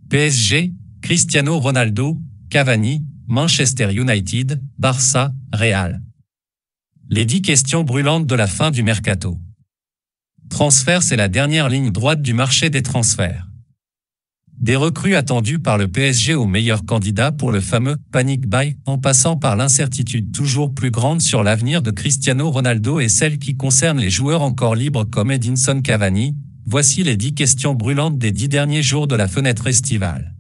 PSG, Cristiano Ronaldo, Cavani, Manchester United, Barça, Real. Les 10 questions brûlantes de la fin du mercato. Transfert, c'est la dernière ligne droite du marché des transferts. Des recrues attendues par le PSG aux meilleurs candidats pour le fameux « panic buy » en passant par l'incertitude toujours plus grande sur l'avenir de Cristiano Ronaldo et celle qui concerne les joueurs encore libres comme Edinson Cavani. Voici les 10 questions brûlantes des 10 derniers jours de la fenêtre estivale.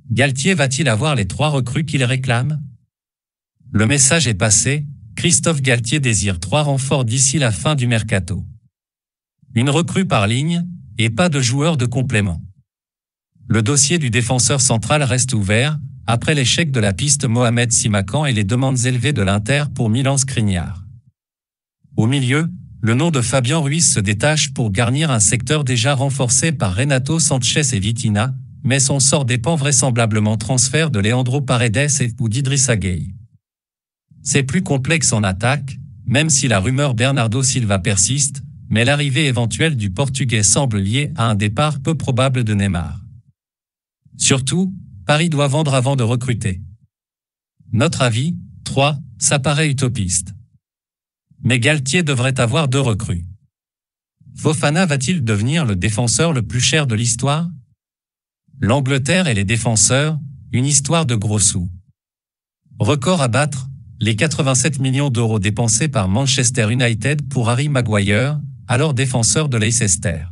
Galtier va-t-il avoir les 3 recrues qu'il réclame? Le message est passé, Christophe Galtier désire 3 renforts d'ici la fin du mercato. Une recrue par ligne, et pas de joueurs de complément. Le dossier du défenseur central reste ouvert, après l'échec de la piste Mohamed Simakan et les demandes élevées de l'Inter pour Milan Skriniar. Au milieu, le nom de Fabian Ruiz se détache pour garnir un secteur déjà renforcé par Renato Sanchez et Vitinha, mais son sort dépend vraisemblablement transfert de Leandro Paredes ou d'Idrissa Gueye. C'est plus complexe en attaque, même si la rumeur Bernardo Silva persiste, mais l'arrivée éventuelle du Portugais semble liée à un départ peu probable de Neymar. Surtout, Paris doit vendre avant de recruter. Notre avis, 3, ça paraît utopiste. Mais Galtier devrait avoir 2 recrues. Fofana va-t-il devenir le défenseur le plus cher de l'histoire? L'Angleterre et les défenseurs, une histoire de gros sous. Record à battre, les 87 millions d'euros dépensés par Manchester United pour Harry Maguire, alors défenseur de Leicester.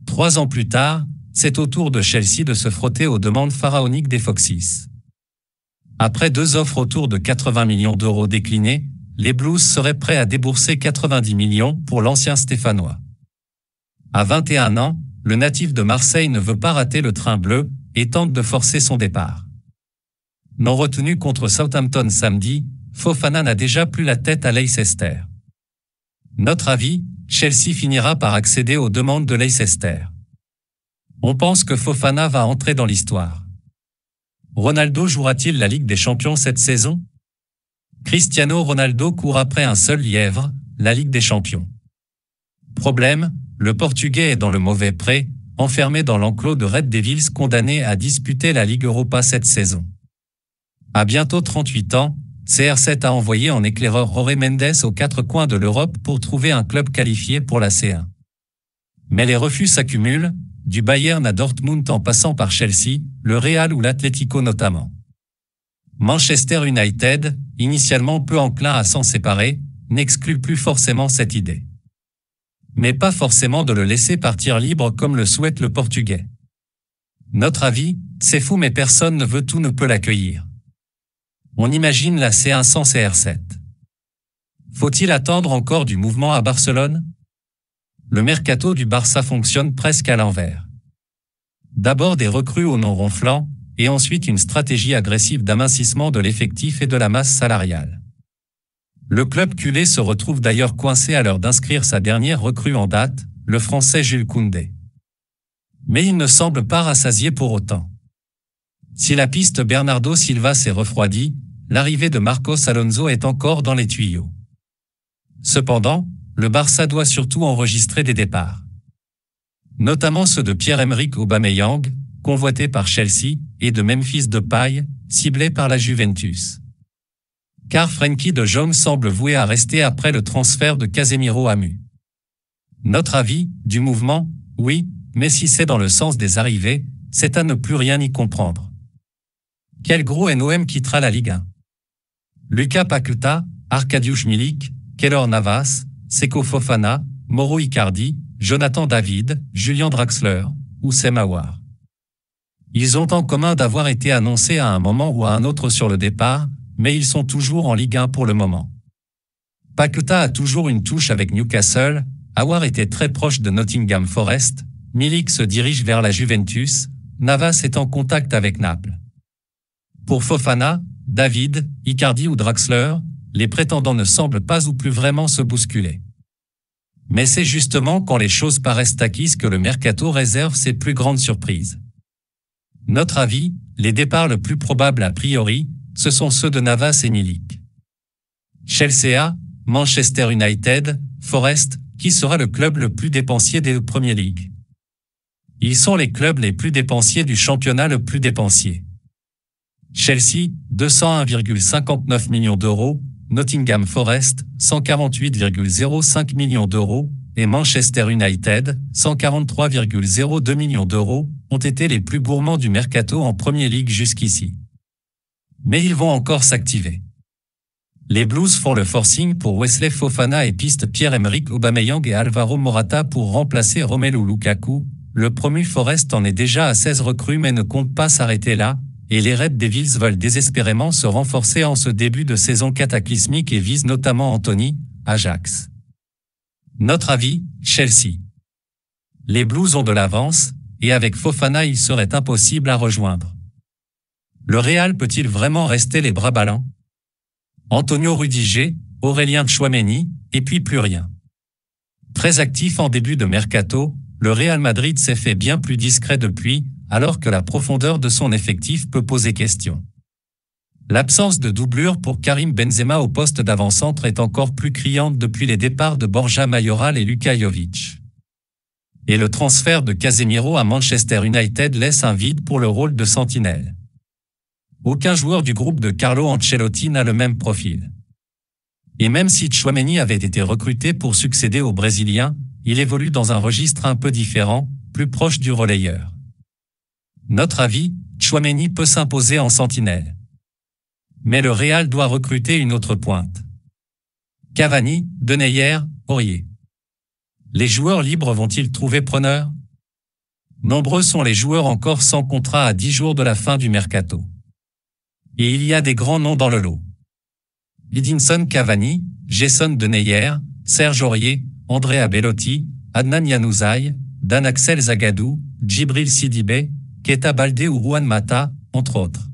3 ans plus tard, c'est au tour de Chelsea de se frotter aux demandes pharaoniques des Foxes. Après 2 offres autour de 80 millions d'euros déclinées, les Blues seraient prêts à débourser 90 millions pour l'ancien Stéphanois. À 21 ans, le natif de Marseille ne veut pas rater le train bleu et tente de forcer son départ. Non retenu contre Southampton samedi, Fofana n'a déjà plus la tête à Leicester. Notre avis, Chelsea finira par accéder aux demandes de Leicester. On pense que Fofana va entrer dans l'histoire. Ronaldo jouera-t-il la Ligue des Champions cette saison? Cristiano Ronaldo court après un seul lièvre, la Ligue des Champions. Problème, le Portugais est dans le mauvais pré, enfermé dans l'enclos de Red Devils condamné à disputer la Ligue Europa cette saison. À bientôt 38 ans, CR7 a envoyé en éclaireur Jorge Mendes aux 4 coins de l'Europe pour trouver un club qualifié pour la C1. Mais les refus s'accumulent, du Bayern à Dortmund en passant par Chelsea, le Real ou l'Atlético notamment. Manchester United, initialement peu enclin à s'en séparer, n'exclut plus forcément cette idée. Mais pas forcément de le laisser partir libre comme le souhaite le Portugais. Notre avis, c'est fou mais personne ne veut tout ne peut l'accueillir. On imagine la C1 sans CR7. Faut-il attendre encore du mouvement à Barcelone? Le mercato du Barça fonctionne presque à l'envers. D'abord des recrues au nom ronflant, et ensuite une stratégie agressive d'amincissement de l'effectif et de la masse salariale. Le club culé se retrouve d'ailleurs coincé à l'heure d'inscrire sa dernière recrue en date, le Français Jules Koundé. Mais il ne semble pas rassasié pour autant. Si la piste Bernardo Silva s'est refroidie, l'arrivée de Marcos Alonso est encore dans les tuyaux. Cependant, le Barça doit surtout enregistrer des départs. Notamment ceux de Pierre-Emerick Aubameyang, convoité par Chelsea, et de Memphis Depay, ciblé par la Juventus. Car Frenkie de Jong semble voué à rester après le transfert de Casemiro à Mu. Notre avis, du mouvement, oui, mais si c'est dans le sens des arrivées, c'est à ne plus rien y comprendre. Quel gros NOM quittera la Ligue 1? Lucas Paqueta, Arkadiusz Milik, Keylor Navas, Seko Fofana, Mauro Icardi, Jonathan David, Julian Draxler, Oussem Aouar. Ils ont en commun d'avoir été annoncés à un moment ou à un autre sur le départ, mais ils sont toujours en Ligue 1 pour le moment. Paqueta a toujours une touche avec Newcastle, Aouar était très proche de Nottingham Forest, Milik se dirige vers la Juventus, Navas est en contact avec Naples. Pour Fofana, David, Icardi ou Draxler, les prétendants ne semblent pas ou plus vraiment se bousculer. Mais c'est justement quand les choses paraissent acquises que le mercato réserve ses plus grandes surprises. Notre avis, les départs le plus probables a priori, ce sont ceux de Navas et Milik. Chelsea, Manchester United, Forest, qui sera le club le plus dépensier des Premier League? Ils sont les clubs les plus dépensiers du championnat le plus dépensier. Chelsea, 201,59 millions d'euros, Nottingham Forest, 148,05 millions d'euros, et Manchester United, 143,02 millions d'euros, ont été les plus gourmands du mercato en Premier League jusqu'ici. Mais ils vont encore s'activer. Les Blues font le forcing pour Wesley Fofana et pistent Pierre-Emerick Aubameyang et Alvaro Morata pour remplacer Romelu Lukaku. Le promu Forest en est déjà à 16 recrues mais ne compte pas s'arrêter là, et les Red Devils veulent désespérément se renforcer en ce début de saison cataclysmique et visent notamment Anthony, Ajax. Notre avis, Chelsea. Les Blues ont de l'avance, et avec Fofana il serait impossible à rejoindre. Le Real peut-il vraiment rester les bras ballants? Antonio Rudiger, Aurélien Tchouaméni, et puis plus rien. Très actif en début de mercato, le Real Madrid s'est fait bien plus discret depuis, alors que la profondeur de son effectif peut poser question. L'absence de doublure pour Karim Benzema au poste d'avant-centre est encore plus criante depuis les départs de Borja Mayoral et Luka Jovic. Et le transfert de Casemiro à Manchester United laisse un vide pour le rôle de sentinelle. Aucun joueur du groupe de Carlo Ancelotti n'a le même profil. Et même si Tchouaméni avait été recruté pour succéder au Brésilien, il évolue dans un registre un peu différent, plus proche du relayeur. Notre avis, Tchouaméni peut s'imposer en sentinelle. Mais le Real doit recruter une autre pointe. Cavani, Denayer, Aurier. Les joueurs libres vont-ils trouver preneur? Nombreux sont les joueurs encore sans contrat à 10 jours de la fin du mercato. Et il y a des grands noms dans le lot. Edinson Cavani, Jason Denayer, Serge Aurier, Andrea Bellotti, Adnan Januzaj, Dan Axel Zagadou, Djibril Sidibé, Keita Baldé ou Juan Mata, entre autres.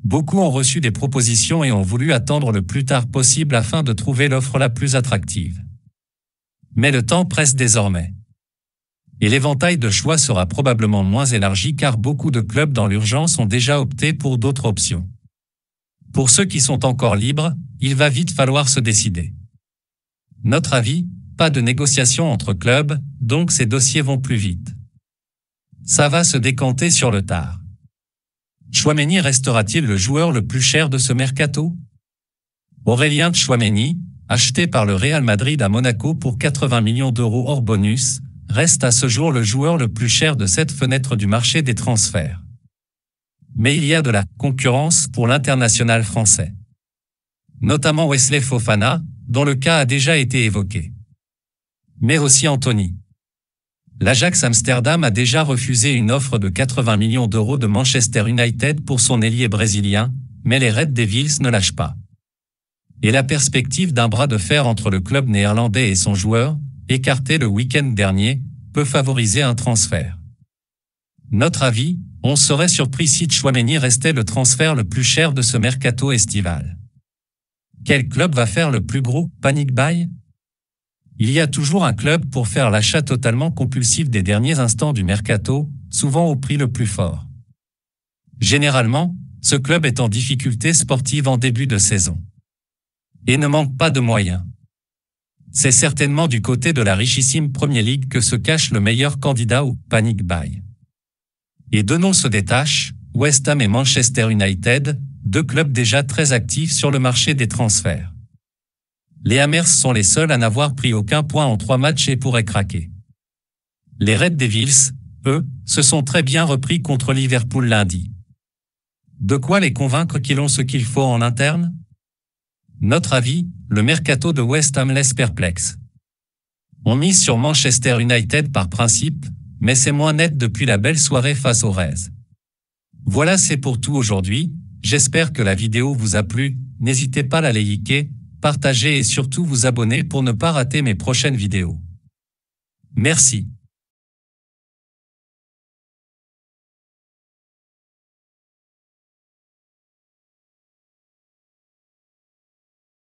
Beaucoup ont reçu des propositions et ont voulu attendre le plus tard possible afin de trouver l'offre la plus attractive. Mais le temps presse désormais. Et l'éventail de choix sera probablement moins élargi car beaucoup de clubs dans l'urgence ont déjà opté pour d'autres options. Pour ceux qui sont encore libres, il va vite falloir se décider. Notre avis, pas de négociation entre clubs, donc ces dossiers vont plus vite. Ça va se décanter sur le tard. Tchouaméni restera-t-il le joueur le plus cher de ce mercato? Aurélien Tchouaméni, acheté par le Real Madrid à Monaco pour 80 millions d'euros hors bonus, reste à ce jour le joueur le plus cher de cette fenêtre du marché des transferts. Mais il y a de la concurrence pour l'international français. Notamment Wesley Fofana, dont le cas a déjà été évoqué. Mais aussi Anthony. L'Ajax Amsterdam a déjà refusé une offre de 80 millions d'euros de Manchester United pour son ailier brésilien, mais les Red Devils ne lâchent pas. Et la perspective d'un bras de fer entre le club néerlandais et son joueur, écarté le week-end dernier, peut favoriser un transfert. Notre avis, on serait surpris si Tchouaméni restait le transfert le plus cher de ce mercato estival. Quel club va faire le plus gros panic buy? Il y a toujours un club pour faire l'achat totalement compulsif des derniers instants du mercato, souvent au prix le plus fort. Généralement, ce club est en difficulté sportive en début de saison. Et ne manque pas de moyens. C'est certainement du côté de la richissime Premier League que se cache le meilleur candidat au panic buy. Et deux noms se détachent, West Ham et Manchester United, deux clubs déjà très actifs sur le marché des transferts. Les Hammers sont les seuls à n'avoir pris aucun point en 3 matchs et pourraient craquer. Les Red Devils, eux, se sont très bien repris contre Liverpool lundi. De quoi les convaincre qu'ils ont ce qu'il faut en interne? Notre avis, le mercato de West Ham laisse perplexe. On mise sur Manchester United par principe, mais c'est moins net depuis la belle soirée face aux Reds. Voilà, c'est pour tout aujourd'hui. J'espère que la vidéo vous a plu. N'hésitez pas à la liker, partager et surtout vous abonner pour ne pas rater mes prochaines vidéos. Merci.